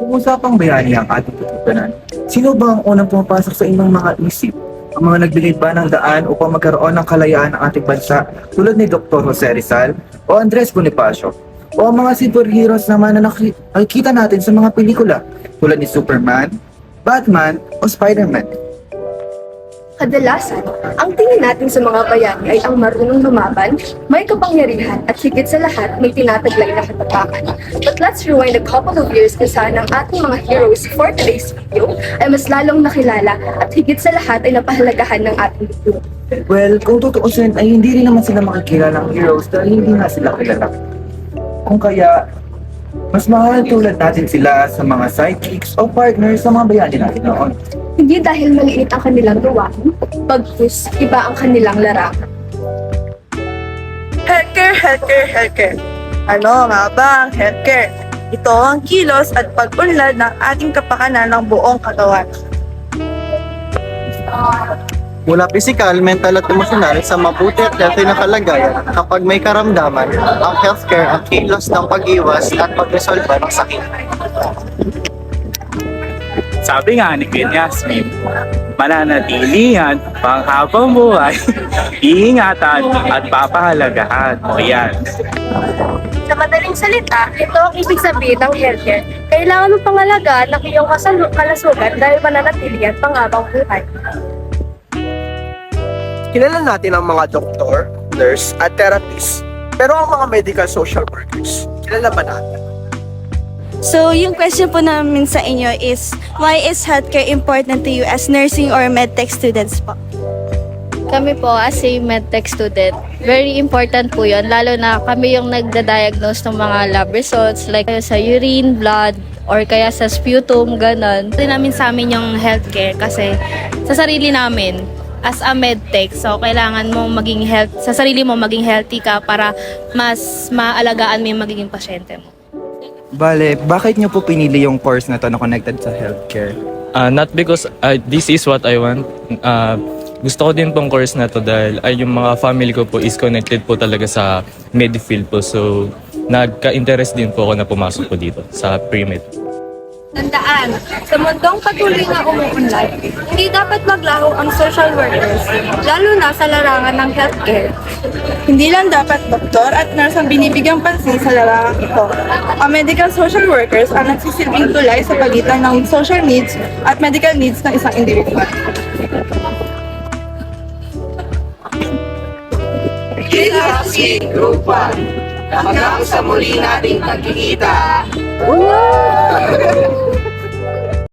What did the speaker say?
Kung usapang bayani ang ating tututunan, sino ba ang unang pumapasok sa inyong mga isip? Ang mga nagbigay ba ng daan upang magkaroon ng kalayaan ng ating bansa tulad ni Dr. Jose Rizal o Andres Bonifacio? O ang mga superheroes naman na nakikita natin sa mga pelikula tulad ni Superman, Batman o Spider-Man? Kadalasan, ang tingin natin sa mga bayani ay ang marunong lumaban, may kapangyarihan at higit sa lahat may tinataglay na katapangan. But let's rewind a couple of years kung saan ang ating mga heroes for today's video ay mas lalong nakilala at higit sa lahat ay napahalagahan ng ating video. Well, kung tutuusin ay hindi rin naman sila makikilala ng heroes dahil hindi nga sila kilala. Kung kaya, mas mahal tulad natin sila sa mga sidekicks o partners sa mga bayani natin noon. Hindi dahil maliit ang kanilang gawain, bagkus iba ang kanilang larangan. Healthcare, healthcare, healthcare. Ano nga ba ang healthcare? Ito ang kilos at pag-unlad ng ating kapakanan ng buong katawan. Mula pisikal, mental at emosyonal sa mabuti at healthy na kalagayan, kapag may karamdaman, ang healthcare ang kilos ng pag-iwas at pag-resolba ng sakit. Sabi nga ni Queen Yasmin, mananatilihan panghabang buhay, iingatan at papahalagahan. O yan. Sa madaling salita, ito ang ibig sabihin ng healthcare. Kailangan mo pangalagaan ng iyong kalusugan dahil mananatili at panghabang buhay. Kilala natin ang mga doktor, nurse, at therapist. Pero ang mga medical social workers, kilala ba natin? So, yung question po namin sa inyo is, why is healthcare important to you as nursing or medtech students po? Kami po as a medtech student, very important po yun. Lalo na kami yung nagda-diagnose ng mga lab results like sa urine, blood, or kaya sa sputum, ganon. Ito namin sa amin yung healthcare kasi sa sarili namin, as a medtech, so kailangan mong maging sa sarili mo maging healthy ka para mas maalagaan mo yung magiging pasyente mo. Bale, bakit nyo po pinili yung course na to na connected sa healthcare? Not because this is what I want. Gusto ko din tong course na to dahil yung mga family ko po is connected po talaga sa med-field po. So, nagka-interest din po ako na pumasok po dito sa pre-med. Tandaan, sa mundong patuloy na umuunlad, hindi dapat maglaho ang social workers, lalo na sa larangan ng healthcare. Hindi lang dapat doktor at nurse ang binibigyang pansin sa larangang ito. Ang medical social workers ang nagsisilbing tulay sa pagitan ng social needs at medical needs ng isang individual. GLC Group 1. Hanggang sa muli nating pagkikita.